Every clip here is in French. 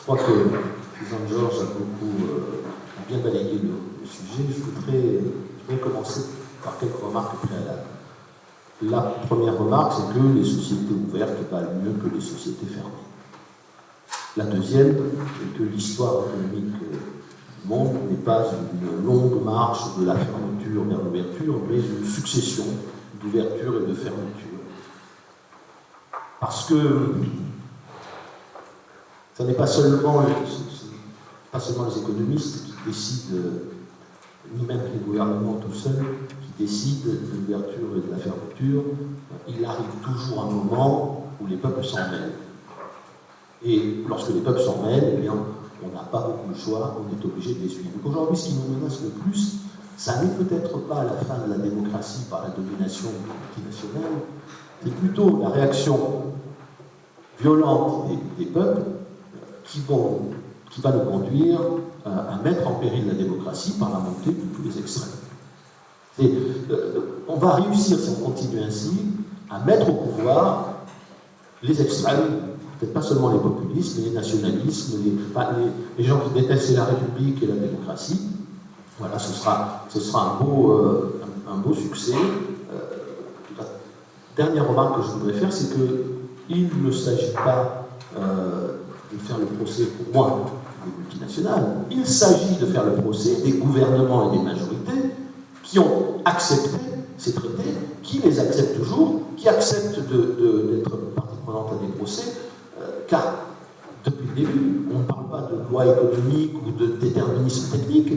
crois que Jean-Georges a bien balayé le sujet. Je voudrais commencer par quelques remarques préalables. La première remarque, c'est que les sociétés ouvertes valent mieux que les sociétés fermées. La deuxième est que l'histoire économique du monde n'est pas une longue marche de la fermeture vers l'ouverture, mais une succession d'ouverture et de fermeture. Parce que ce n'est pas seulement les économistes qui décident, ni même les gouvernements tout seuls, qui décident de l'ouverture et de la fermeture. Il arrive toujours un moment où les peuples s'en mêlent. Et lorsque les peuples s'en mêlent, eh bien, on n'a pas beaucoup de choix, on est obligé de les suivre. Donc aujourd'hui, ce qui nous menace le plus, ça n'est peut-être pas la fin de la démocratie par la domination multinationale, c'est plutôt la réaction violente des peuples qui va nous conduire à mettre en péril la démocratie par la montée de tous les extrêmes. On va réussir, si on continue ainsi, à mettre au pouvoir les extrêmes, peut-être pas seulement les populistes, mais les nationalismes, les gens qui détestent la République et la démocratie. Voilà, ce sera un beau succès. La dernière remarque que je voudrais faire, c'est qu'il ne s'agit pas de faire le procès, pour moi, des multinationales. Il s'agit de faire le procès des gouvernements et des majorités qui ont accepté ces traités, qui les acceptent toujours, qui acceptent d'être partie prenante à des procès, car depuis le début, on ne parle pas de loi économique ou de déterminisme technique,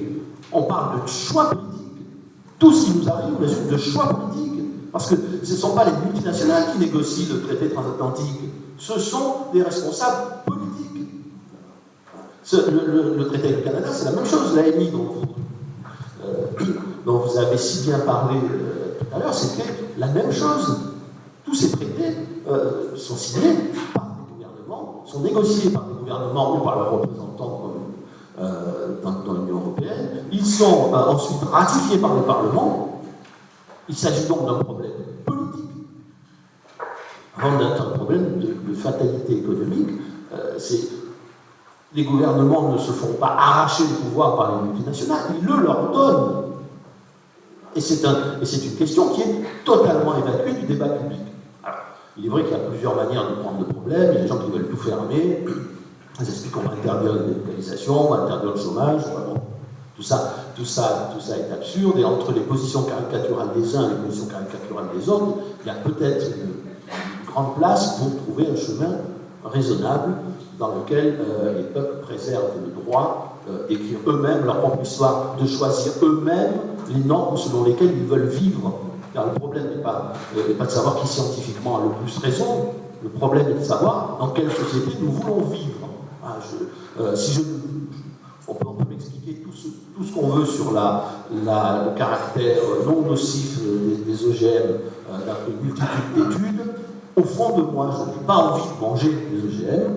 on parle de choix politiques. Tout ce qui nous arrive résulte de choix politiques, parce que ce ne sont pas les multinationales qui négocient le traité transatlantique, ce sont des responsables politiques. Le traité avec le Canada, c'est la même chose, l'AMI dont vous avez si bien parlé tout à l'heure, c'était la même chose. Tous ces traités sont signés par des gouvernements, sont négociés par des gouvernements ou par leurs représentants dans l'Union européenne. Ils sont ensuite ratifiés par le Parlement. Il s'agit donc d'un problème politique. Avant d'être un problème de fatalité économique, les gouvernements ne se font pas arracher le pouvoir par les multinationales, ils le leur donnent. Et c'est une question qui est totalement évacuée du débat public. Alors, il est vrai qu'il y a plusieurs manières de prendre le problème. Il y a des gens qui veulent tout fermer. Ils expliquent qu'on va interdire la délocalisation, on va interdire le chômage. Bon, tout ça est absurde. Et entre les positions caricaturales des uns et les positions caricaturales des autres, il y a peut-être une grande place pour trouver un chemin raisonnable dans lequel les peuples préservent le droit d'écrire eux-mêmes leur propre histoire, de choisir eux-mêmes les normes selon lesquelles ils veulent vivre. Car le problème n'est pas de savoir qui scientifiquement a le plus raison, le problème est de savoir dans quelle société nous voulons vivre. On peut m'expliquer tout ce qu'on veut sur le caractère non nocif des OGM d'après une multitude d'études. Au fond de moi, je n'ai pas envie de manger des OGM.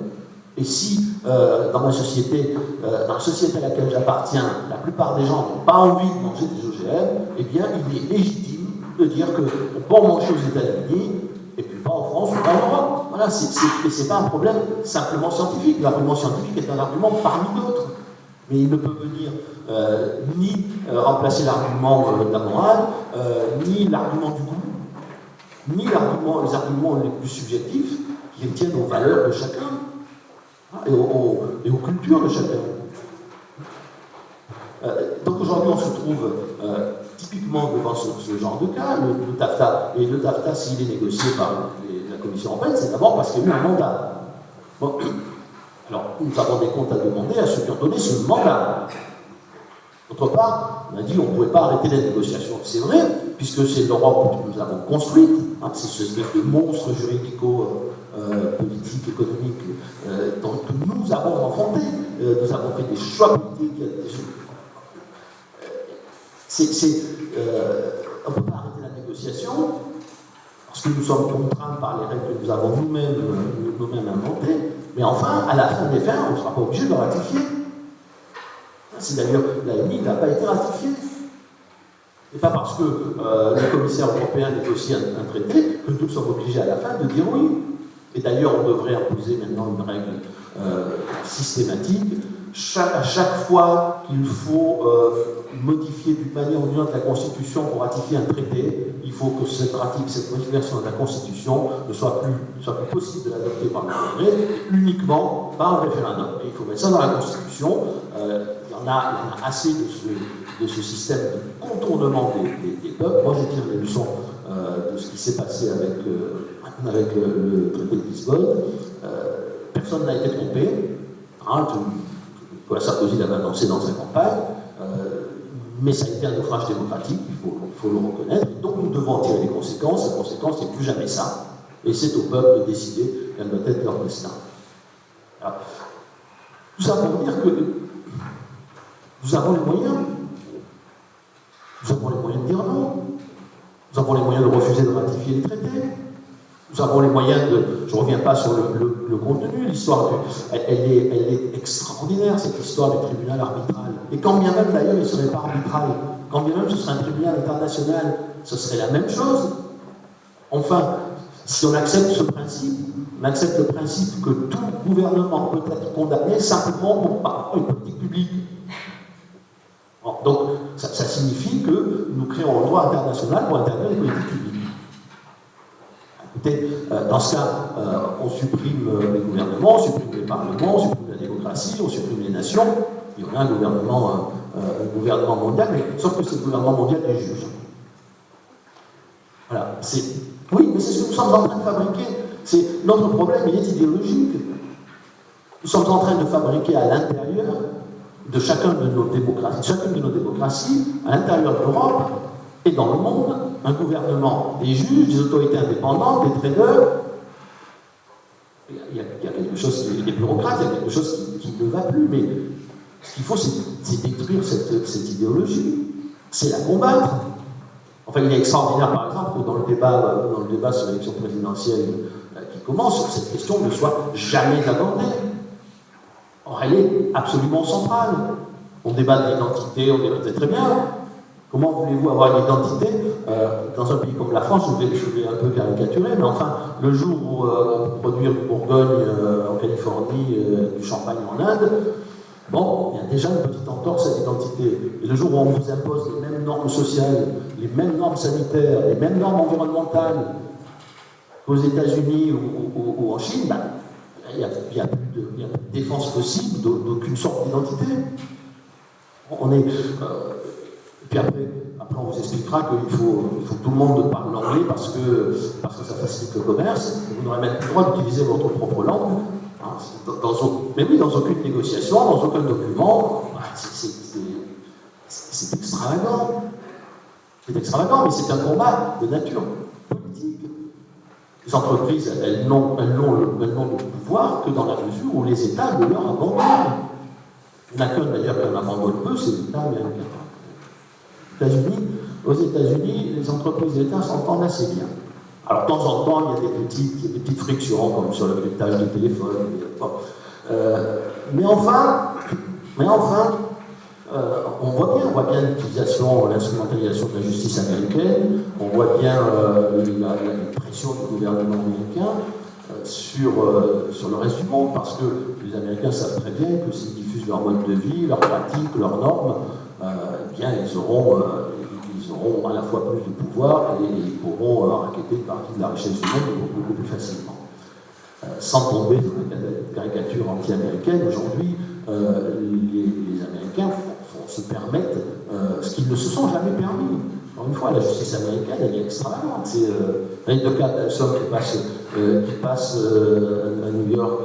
Et si, dans la société à laquelle j'appartiens, la plupart des gens n'ont pas envie de manger des OGM, eh bien, il est légitime de dire qu'on peut en manger aux États-Unis, et puis pas en France ou pas en Europe. Voilà, c'est pas un problème simplement scientifique. L'argument scientifique est un argument parmi d'autres. Mais il ne peut venir ni remplacer l'argument de la morale, ni l'argument du goût, ni les arguments les plus subjectifs qui tiennent aux valeurs de chacun. Et aux cultures de chacun. Donc aujourd'hui, on se trouve typiquement devant ce genre de cas, le TAFTA. Et le TAFTA, s'il est négocié par la Commission européenne, c'est d'abord parce qu'il y a eu un mandat. Bon. Alors, nous avons des comptes à demander à ceux qui ont donné ce mandat. D'autre part, on a dit qu'on ne pouvait pas arrêter les négociations. C'est vrai, puisque c'est l'Europe que nous avons construite, c'est ce espèce de monstre juridico-politique, économique, dont nous avons enfanté. Nous avons fait des choix politiques. On ne peut pas arrêter la négociation, parce que nous sommes contraints par les règles que nous avons nous-mêmes inventées, mais enfin, à la fin des fins, on ne sera pas obligé de le ratifier. C'est d'ailleurs, l'AMI n'a pas été ratifiée. Et pas parce que le commissaire européen négocie un traité que nous sommes obligés à la fin de dire oui. Et d'ailleurs, on devrait imposer maintenant une règle systématique. À chaque fois qu'il faut modifier d'une manière ou d'une autre la Constitution pour ratifier un traité, il faut que cette modification de la Constitution ne soit plus possible de l'adopter par le Congrès, uniquement par le référendum. Et il faut mettre ça dans la Constitution. Il y en a assez de ce système de contournement des peuples. Moi, j'ai tiré les leçons de ce qui s'est passé avec le traité de Lisbonne. Personne n'a été trompé. Nicolas Sarkozy l'avait annoncé dans sa campagne, mais ça a été un naufrage démocratique, il faut le reconnaître, et donc nous devons en tirer les conséquences. La conséquence, c'est plus jamais ça, et c'est au peuple de décider quel doit être leur destin. Alors, tout ça pour dire que nous avons les moyens. Nous avons les moyens de dire non. Nous avons les moyens de refuser de ratifier les traités. Nous avons les moyens de... Je ne reviens pas sur le contenu, l'histoire, elle est extraordinaire, cette histoire du tribunal arbitral. Et quand bien même, d'ailleurs, il ne serait pas arbitral, quand bien même ce serait un tribunal international, ce serait la même chose. Enfin, si on accepte ce principe, on accepte le principe que tout gouvernement peut être condamné simplement pour une politique publique. Donc, ça signifie que nous créons un droit international pour interdire les politiques publiques. Écoutez, dans ce cas, on supprime les gouvernements, on supprime les parlements, on supprime la démocratie, on supprime les nations. Il y aura un gouvernement mondial, mais sauf que c'est le gouvernement mondial des juges. Voilà. Oui, mais c'est ce que nous sommes en train de fabriquer. Notre problème, il est idéologique. Nous sommes en train de fabriquer à l'intérieur de chacune de nos démocraties, à l'intérieur de l'Europe et dans le monde, un gouvernement des juges, des autorités indépendantes, des traders. Il y a quelque chose qui est des bureaucrates, il y a quelque chose qui ne va plus, mais ce qu'il faut, c'est détruire cette idéologie, c'est la combattre. Enfin, il est extraordinaire, par exemple, que dans le débat sur l'élection présidentielle qui commence, cette question ne soit jamais abordée. Or, elle est absolument centrale. On débat de l'identité, on débat très bien. Comment voulez-vous avoir une identité dans un pays comme la France? Je vais un peu caricaturer, mais enfin, le jour où on peut produire du Bourgogne en Californie, du champagne en Inde, bon, il y a déjà une petite entorse à l'identité. Et le jour où on vous impose les mêmes normes sociales, les mêmes normes sanitaires, les mêmes normes environnementales qu'aux États-Unis ou en Chine, ben, il n'y a plus de défense possible d'aucune sorte d'identité. Puis après, on vous expliquera qu'il faut que tout le monde parle l'anglais parce que ça facilite le commerce. Vous n'aurez même plus le droit d'utiliser votre propre langue. Mais oui, dans aucune négociation, dans aucun document. C'est extravagant. C'est extravagant, mais c'est un combat de nature politique. Les entreprises, elles n'ont le pouvoir que dans la mesure où les États le leur abandonnent. Il n'y en a qu'un d'ailleurs qui en abandonne peu, c'est l'État américain. Aux États-Unis, les entreprises d'État s'entendent assez bien. Alors, de temps en temps, il y a des petites frictions, comme sur le cryptage des téléphones. Mais enfin, on voit bien l'utilisation, l'instrumentalisation de la justice américaine, on voit bien la pression du gouvernement américain sur le reste du monde, parce que les Américains savent très bien que s'ils diffusent leur mode de vie, leurs pratiques, leurs normes, eh bien, ils auront à la fois plus de pouvoir et ils pourront racketter une partie de la richesse humaine beaucoup plus facilement. Sans tomber dans la caricature anti-américaine, aujourd'hui, les Américains se permettent ce qu'ils ne se sont jamais permis. Encore une fois, la justice américaine, elle est extravagante. Il y a deux cas d'Alstom qui passe à New York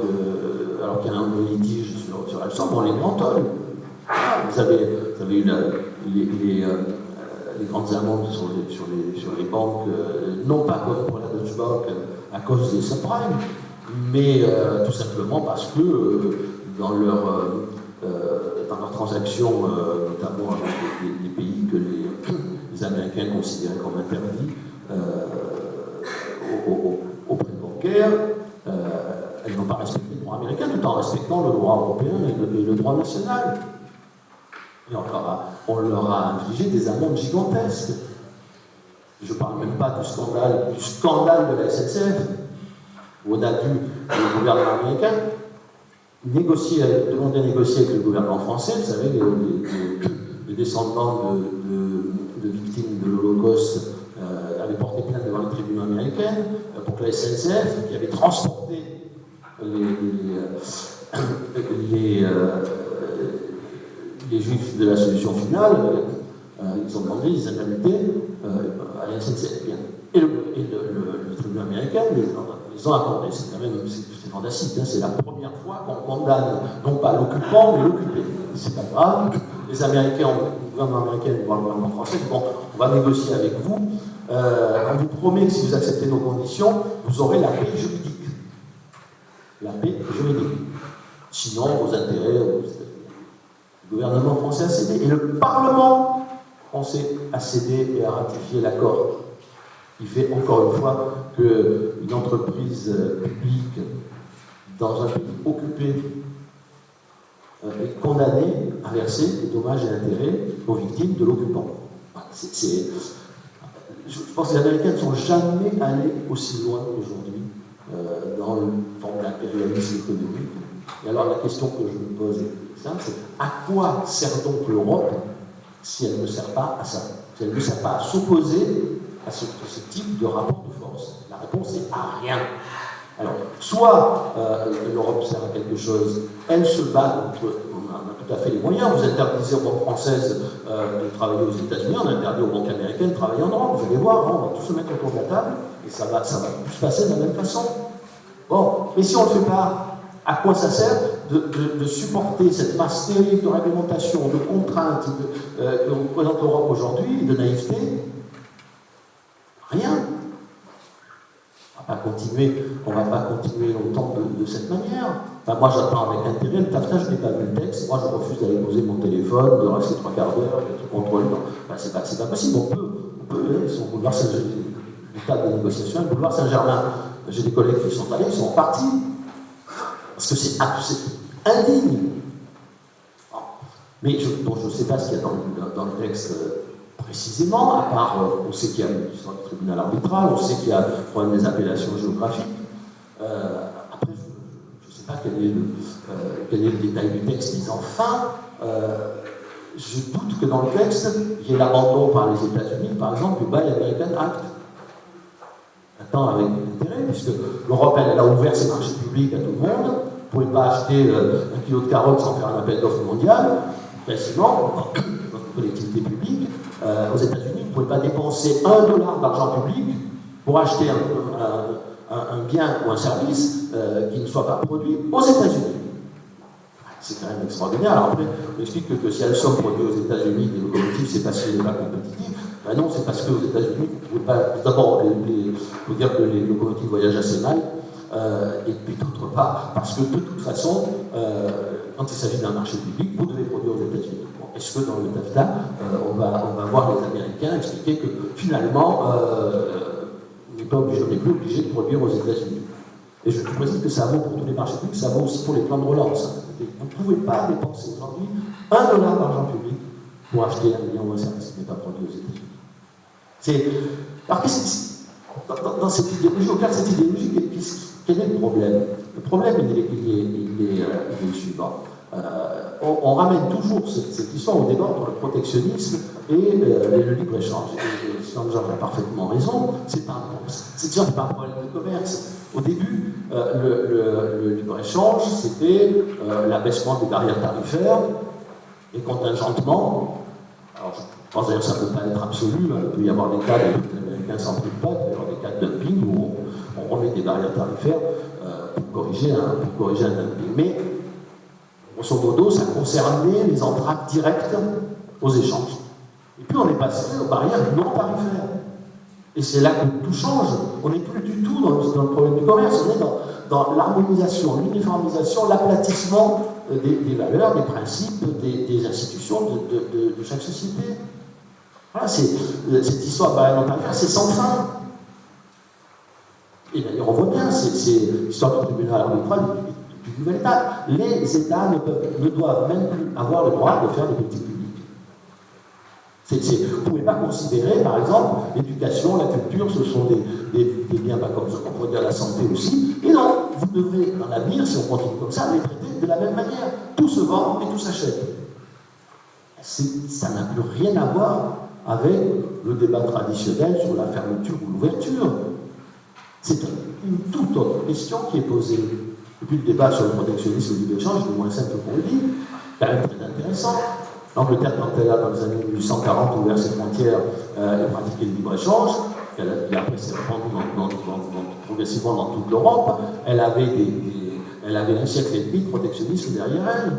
alors qu'il y a un litige sur Alstom, on les mentonne. Vous avez eu les grandes amendes sur les banques, non pas comme pour la Deutsche Bank à cause des subprimes, mais tout simplement parce que dans leurs transactions, notamment avec les pays que les Américains considéraient comme interdits auprès de bancaires, elles n'ont pas respecté le droit américain tout en respectant le droit européen et le droit national. Et on leur a infligé des amendes gigantesques. Je ne parle même pas du scandale de la SNCF, où on a vu le gouvernement américain demander à négocier avec le gouvernement français. Vous savez, les descendants de victimes de l'Holocauste avaient porté plainte devant les tribunaux américains pour que la SNCF, qui avait transporté les juifs de la solution finale, ils ont demandé des indemnités à la SNCF. Et le tribunal américain les ont accordés. C'est quand même fantastique. Hein. C'est la première fois qu'on condamne non pas l'occupant, mais l'occupé. C'est pas grave. Les Américains, le gouvernement américain et le gouvernement français disent bon, on va négocier avec vous. On vous promet que si vous acceptez nos conditions, vous aurez la paix juridique. La paix juridique. Sinon, vos intérêts, le gouvernement français a cédé. Et le Parlement français a cédé et a ratifié l'accord. Il fait encore une fois qu'une entreprise publique dans un pays occupé est condamnée à verser des dommages et intérêts aux victimes de l'occupant. Je pense que les Américains ne sont jamais allés aussi loin qu'aujourd'hui dans le forme d'impérialisme économique. Et alors la question que je me pose est simple, c'est à quoi sert donc l'Europe si elle ne sert pas à ça? Si elle ne sert pas à s'opposer à ce type de rapport de force? La réponse est à rien. Alors, soit l'Europe sert à quelque chose, elle se bat contre, on a tout à fait les moyens, vous interdisez aux banques françaises de travailler aux États-Unis, on interdit aux banques américaines de travailler en Europe, vous allez voir, hein, on va tous se mettre autour de la table, et ça va tout se passer de la même façon. Bon, mais si on ne le fait pas, à quoi ça sert de supporter cette masse terrible de réglementation, de contraintes que représente l'Europe aujourd'hui, de naïveté? Rien. On ne va pas continuer longtemps de cette manière. Enfin, moi, j'attends avec intérêt le TAFTA, je n'ai pas vu le texte. Moi, je refuse d'aller poser mon téléphone, de rester 3 quarts d'heure, d'être contrôlé. Enfin, c'est pas possible. On peut sur le boulevard Saint-Germain, du cadre de négociation, le boulevard Saint-Germain. J'ai des collègues qui sont allés, ils sont partis. Parce que c'est indigne. Mais je ne sais pas ce qu'il y a dans le texte. Précisément, à part, on sait qu'il y a le tribunal arbitral, on sait qu'il y a le problème des appellations géographiques. Après, je ne sais pas quel est le détail du texte, mais enfin, je doute que dans le texte, il y ait l'abandon par les États-Unis, par exemple, du Buy American Act. Attends, avec intérêt, puisque l'Europe, elle a ouvert ses marchés publics à tout le monde, vous ne pouvez pas acheter 1 kilo de carottes sans faire un appel d'offres mondial, quasiment, dans une collectivité publique. Aux États-Unis, vous ne pouvez pas dépenser $1 d'argent public pour acheter un bien ou un service qui ne soit pas produit aux États-Unis. C'est quand même extraordinaire. Alors après, on explique que si elles sont produites aux États-Unis, des locomotives, c'est parce qu'elles ne sont pas compétitives. Ben non, c'est parce qu'aux États-Unis, vous ne pouvez pas. D'abord, il faut dire que les locomotives voyagent assez mal. Et puis d'autre part, parce que de toute façon, quand il s'agit d'un marché public, vous devez produire aux États-Unis. Bon, est-ce que dans le TAFTA, on va voir les Américains expliquer que finalement, on n'est plus obligé de produire aux États-Unis? Et je précise que ça vaut pour tous les marchés publics, ça vaut aussi pour les plans de relance. Vous ne pouvez pas dépenser aujourd'hui $1 d'argent public pour acheter un bien ou un service qui n'est pas produit aux États-Unis. Alors, dans cette idéologie, au cœur de cette idéologie, quel est le problème? Le problème, il est le suivant. On ramène toujours cette histoire au débat entre le protectionnisme et le libre-échange. Et Jean-Georges a parfaitement raison, c'est pas un problème de commerce. Au début, le libre-échange, c'était l'abaissement des barrières tarifaires, les contingentements. Alors, je pense d'ailleurs que ça ne peut pas être absolu, il peut y avoir des cas de l'Américain s'en prive pas, il peut y avoir des cas de dumping où on remet des barrières tarifaires pour corriger un dumping. Mais, grosso modo, ça concernait les entraves directes aux échanges. Et puis on est passé aux barrières non tarifaires. Et c'est là que tout change. On n'est plus du tout dans le problème du commerce, on est dans l'harmonisation, l'uniformisation, l'aplatissement des valeurs, des principes, des institutions de chaque société. Voilà, cette histoire de barrières non tarifaires, c'est sans fin. Et d'ailleurs, on voit bien, c'est l'histoire du tribunal arbitral du nouvel État. Les États ne doivent même plus avoir le droit de faire des politiques publiques. Vous ne pouvez pas considérer, par exemple, l'éducation, la culture, ce sont des biens, comme on pourrait dire la santé aussi. Et non, vous devrez, dans l'avenir, si on continue comme ça, les traiter de la même manière. Tout se vend et tout s'achète. Ça n'a plus rien à voir avec le débat traditionnel sur la fermeture ou l'ouverture. C'est une toute autre question qui est posée. Et puis le débat sur le protectionnisme et le libre-échange, c'est moins simple qu'on le dit, quand même très intéressant. L'Angleterre, quand elle a, dans les années 1840, ouvert ses frontières et pratiqué le libre-échange, et après s'est répandue progressivement dans toute l'Europe, elle avait un siècle et demi de protectionnisme derrière elle.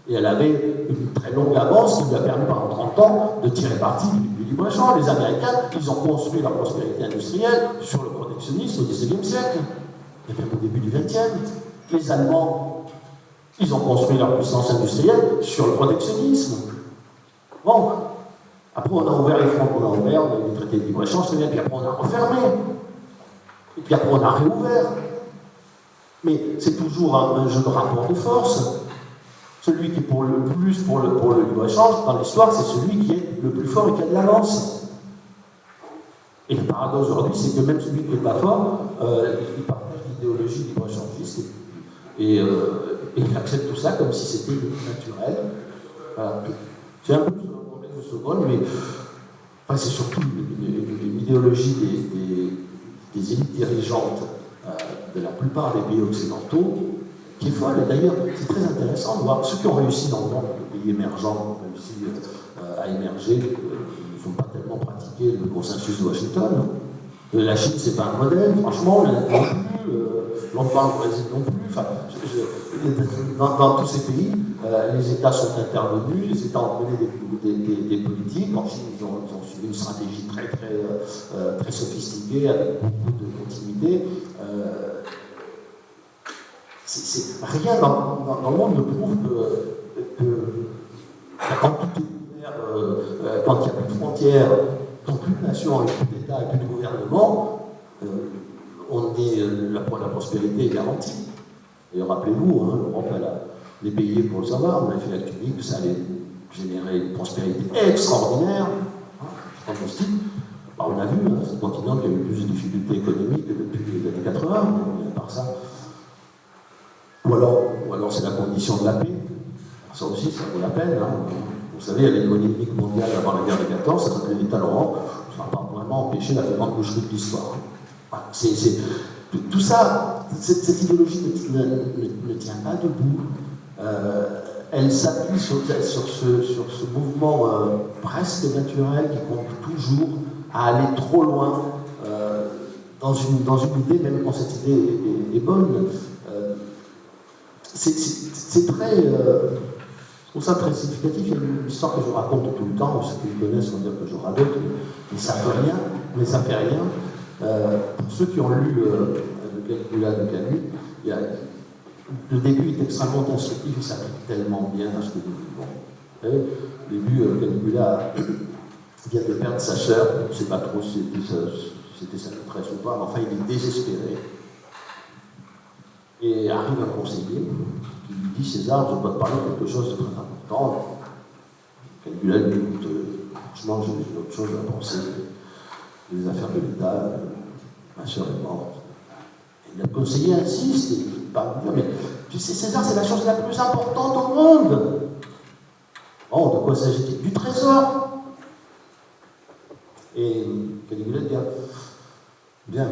Et elle avait une très longue avance qui lui a permis pendant 30 ans de tirer parti du libre-échange. Les Américains, ils ont construit leur prospérité industrielle sur le protectionnisme au XIXe siècle, et même au début du XXe. Les Allemands, ils ont construit leur puissance industrielle sur le protectionnisme. Bon, après on a ouvert les fronts, on a ouvert les traités de libre-échange, très bien, puis après on a refermé, et puis après on a réouvert. Mais c'est toujours un jeu de rapport de force. Celui qui est pour le plus pour le libre-échange, dans l'histoire, c'est celui qui est le plus fort et qui a de l'avance. Et le paradoxe aujourd'hui, c'est que même celui qui n'est pas fort, il partage l'idéologie libre-échangiste et il accepte tout ça comme si c'était naturel. Voilà. C'est un peu le problème de Stockholm, mais enfin, c'est surtout une idéologie des élites dirigeantes de la plupart des pays occidentaux qui est folle. Et d'ailleurs, c'est très intéressant de voir ceux qui ont réussi dans le monde, les pays émergents, ont réussi à émerger, ils n'ont pas tellement pratiqué le consensus de Washington. Hein. La Chine, c'est pas un modèle, franchement, l'Inde non plus, l'Empire du Brésil non plus. Enfin, dans tous ces pays, les États sont intervenus, les États ont mené des politiques. En Chine, ils ont suivi une stratégie très sophistiquée, avec beaucoup de continuité. Rien dans le monde ne prouve que quand tout est ouvert, quand il n'y a plus de frontières, quand plus de nations et plus d'États et plus de gouvernements, la prospérité est garantie. Et rappelez-vous, hein, l'Europe, elle a les pays pour le savoir, on a fait l'acte unique, ça allait générer une prospérité extraordinaire, fantastique. Bah, on a vu, hein, c'est le continent qui a eu plus de difficultés économiques depuis les années 80, à part ça. Ou alors c'est la condition de la paix. Ça aussi, ça vaut la peine. Hein. Vous savez, il y avait une monnaie unique mondiale avant la guerre de 14, ça s'appelait l'État Laurent. Ça n'a pas vraiment empêché la plus grande boucherie de l'histoire. Tout ça, cette idéologie ne tient pas debout. Elle s'appuie sur ce mouvement presque naturel qui conduit toujours à aller trop loin dans une idée, même quand cette idée est bonne. C'est très, je trouve ça très significatif. Il y a une histoire que je raconte tout le temps, ceux qui me connaissent vont dire que je radote, mais ça fait rien. Pour ceux qui ont lu le Caligula de Camus, le début est extrêmement instructif, il s'applique tellement bien à ce que nous vivons. Au début, Caligula vient de perdre sa sœur, on ne sait pas trop si c'était sa maîtresse ou pas, mais enfin il est désespéré. Et arrive un conseiller qui lui dit César, je dois te parler de quelque chose de très important. Caligula lui dit franchement, j'ai autre chose à penser. Les affaires de l'État, ma soeur est morte. Et le conseiller insiste, et il parle de mais tu sais, César, c'est la chose la plus importante au monde. Oh, de quoi s'agit-il? Du trésor. Et Caligula dit bien,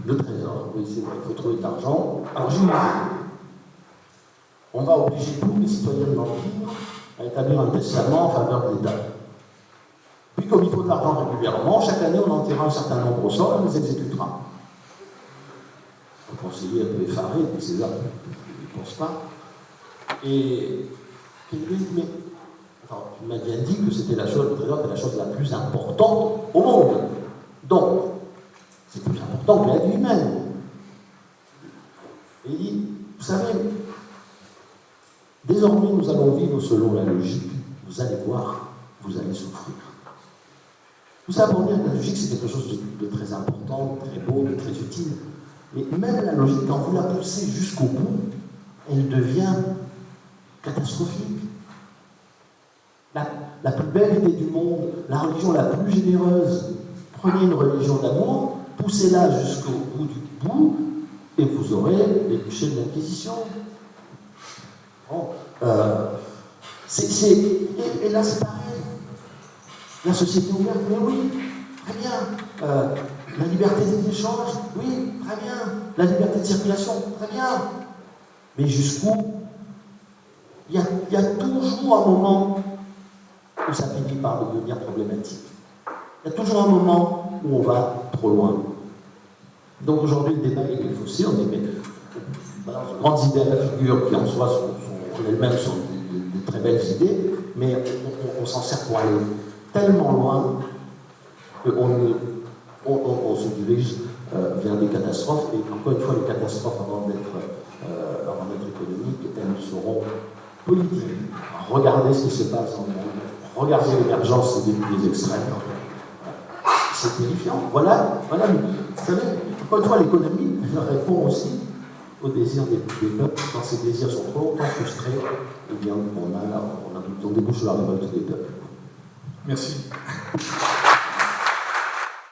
le trésor, oui, c'est vrai, il faut trouver de l'argent. Alors j'imagine, on va obliger tous les citoyens de l'Empire à établir un testament en faveur de l'État. Puis comme il faut de l'argent régulièrement, chaque année on en tirera un certain nombre au sort et on les exécutera. Le conseiller un peu effaré, mais César il ne pense pas. Et il dit, mais enfin, tu m'as bien dit que c'était le trésor était la chose la plus importante au monde. Donc, c'est plus important que la vie humaine. Et il dit, vous savez, désormais nous allons vivre selon la logique, vous allez voir, vous allez souffrir. Tout ça pour dire que la logique c'est quelque chose de très important, de très beau, de très utile. Mais même la logique, quand vous la poussez jusqu'au bout, elle devient catastrophique. La plus belle idée du monde, la religion la plus généreuse, prenez une religion d'amour, poussez-la jusqu'au bout du bout, et vous aurez les bûchers de l'Inquisition. Bon, et là, c'est pareil. La société ouverte, mais oui, très bien. La liberté des échanges, oui, très bien. La liberté de circulation, très bien. Mais jusqu'où? Il y a toujours un moment où ça finit par devenir problématique. Il y a toujours un moment où on va trop loin. Donc aujourd'hui, le débat il est faussé. On balance de grandes idées à la figure qui en soi sont elles-mêmes sont de très belles idées, mais on s'en sert pour aller tellement loin qu'on se dirige vers des catastrophes. Et encore une fois, les catastrophes, avant d'être économiques, elles seront politiques. Regardez ce qui se passe dans le monde. Regardez l'émergence des extrêmes. C'est terrifiant. Voilà. Vous savez, encore une fois, l'économie répond aussi aux désirs des peuples. Quand ces désirs sont trop longtemps frustrés, eh bien, on débouche sur la révolte des peuples. Merci.